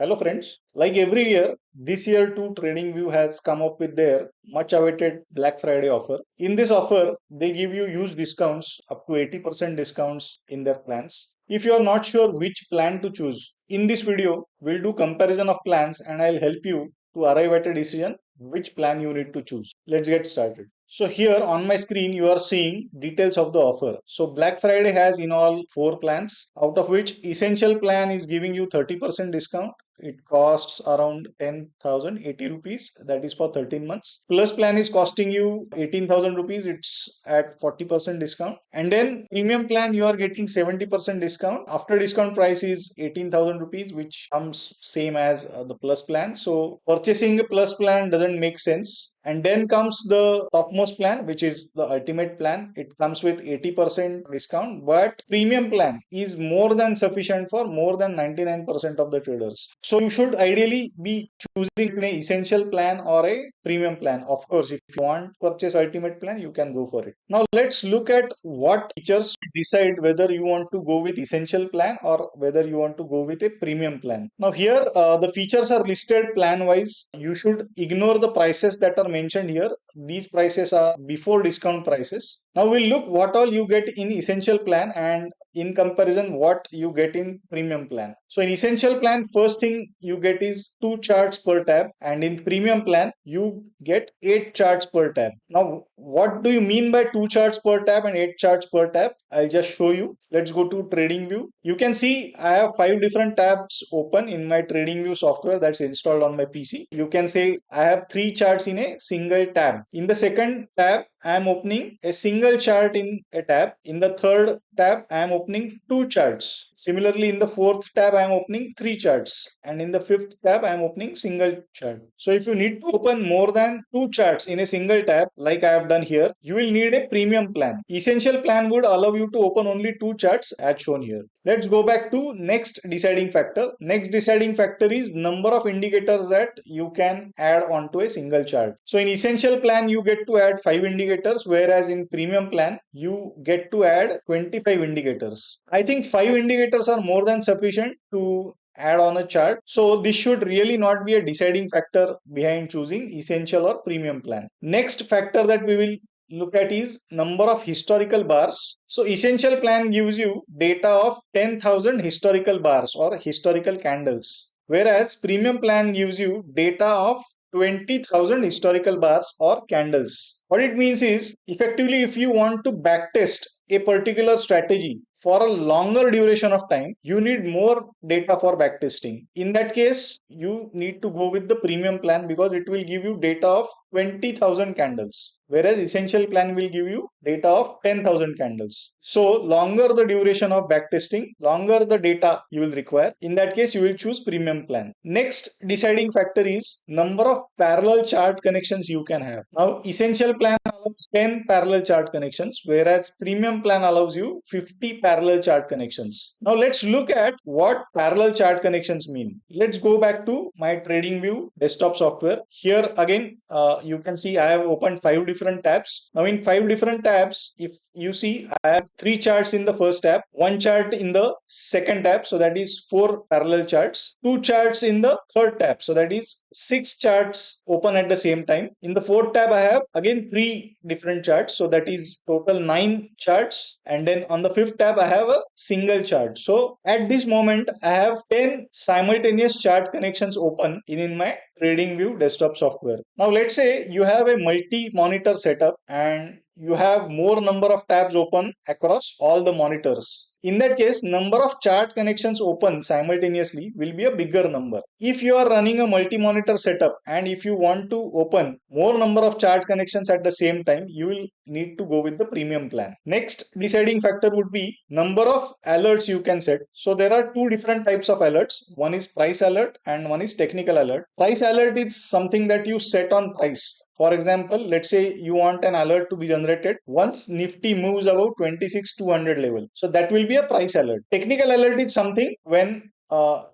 Hello friends, like every year, this year too TradingView has come up with their much awaited Black Friday offer. In this offer, they give you huge discounts up to 80% discounts in their plans. If you are not sure which plan to choose, in this video, we'll do comparison of plans and I'll help you to arrive at a decision which plan you need to choose. Let's get started. So here on my screen, you are seeing details of the offer. So Black Friday has in all 4 plans, out of which Essential plan is giving you 30% discount. It costs around 10,080 rupees. That is for 13 months. Plus plan is costing you 18,000 rupees. It's at 40% discount. And then premium plan, you are getting 70% discount. After discount price is 18,000 rupees, which comes same as the plus plan. So purchasing a plus plan doesn't make sense. And then comes the topmost plan, which is the ultimate plan. It comes with 80% discount, but premium plan is more than sufficient for more than 99% of the traders. So you should ideally be choosing an essential plan or a premium plan. Of course, if you want to purchase ultimate plan, you can go for it. Now let's look at what features decide whether you want to go with essential plan or whether you want to go with a premium plan. Now here the features are listed plan wise. You should ignore the prices that are mentioned here. These prices are before discount prices. Now we'll look what all you get in essential plan and in comparison what you get in premium plan. So in essential plan, first thing you get is 2 charts per tab, and in premium plan you get 8 charts per tab. Now what do you mean by 2 charts per tab and 8 charts per tab? I'll just show you. Let's go to TradingView. You can see I have 5 different tabs open in my TradingView software that's installed on my PC. You can say I have 3 charts in a single tab. In the second tab, I am opening a single chart in a tab. In the third tab, I am opening 2 charts. Similarly, in the fourth tab, I am opening 3 charts. And in the fifth tab, I am opening single chart. So if you need to open more than 2 charts in a single tab, like I have done here, you will need a premium plan. Essential plan would allow you to open only 2 charts as shown here. Let's go back to next deciding factor. Next deciding factor is number of indicators that you can add onto a single chart. So in essential plan, you get to add 5 indicators, whereas in premium plan, you get to add 25 indicators. I think 5 indicators are more than sufficient to add on a chart. So this should really not be a deciding factor behind choosing essential or premium plan. Next factor that we will look at is number of historical bars. So essential plan gives you data of 10,000 historical bars or historical candles, whereas premium plan gives you data of 20,000 historical bars or candles. What it means is effectively if you want to backtest a particular strategy for a longer duration of time, you need more data for backtesting. In that case, you need to go with the premium plan because it will give you data of 20,000 candles, whereas essential plan will give you data of 10,000 candles. So longer the duration of backtesting, longer the data you will require. In that case, you will choose premium plan. Next deciding factor is number of parallel chart connections you can have. Now essential plan allows 10 parallel chart connections, whereas premium plan allows you 50 parallel chart connections. Now let's look at what parallel chart connections mean. Let's go back to my TradingView desktop software. Here again, you can see I have opened 5 different tabs. Now in 5 different tabs, if you see I have 3 charts in the first tab, 1 chart in the second tab, so that is 4 parallel charts, 2 charts in the third tab, so that is 6 charts open at the same time. In the fourth tab, I have again 3 different charts, so that is total 9 charts. And then on the fifth tab, I have a single chart. So at this moment, I have 10 simultaneous chart connections open in my TradingView desktop software. Now let's say you have a multi-monitor setup and you have more number of tabs open across all the monitors. In that case, number of chart connections open simultaneously will be a bigger number. If you are running a multi-monitor setup and if you want to open more number of chart connections at the same time, you will need to go with the premium plan. Next deciding factor would be number of alerts you can set. So there are 2 different types of alerts. One is price alert and one is technical alert. Price alert is something that you set on price. For example, let's say you want an alert to be generated once Nifty moves above 26,200 level. So that will be a price alert. Technical alert is something when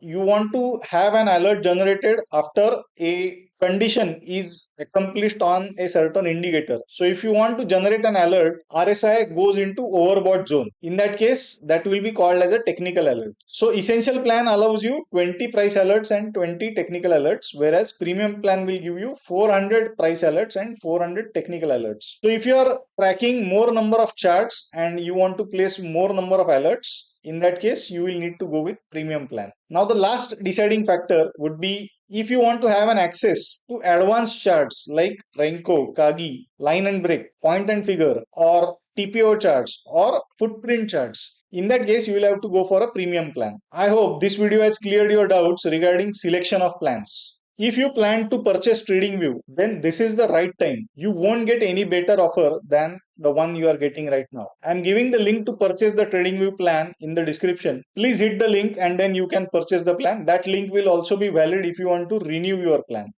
you want to have an alert generated after a condition is accomplished on a certain indicator. So if you want to generate an alert, RSI goes into overbought zone. In that case, that will be called as a technical alert. So essential plan allows you 20 price alerts and 20 technical alerts, whereas premium plan will give you 400 price alerts and 400 technical alerts. So if you are tracking more number of charts and you want to place more number of alerts, in that case, you will need to go with premium plan. Now, the last deciding factor would be if you want to have an access to advanced charts like Renko, Kagi, line and break, point and figure, or TPO charts or footprint charts. In that case, you will have to go for a premium plan. I hope this video has cleared your doubts regarding selection of plans. If you plan to purchase TradingView, then this is the right time. You won't get any better offer than the one you are getting right now. I'm giving the link to purchase the TradingView plan in the description. Please hit the link and then you can purchase the plan. That link will also be valid if you want to renew your plan.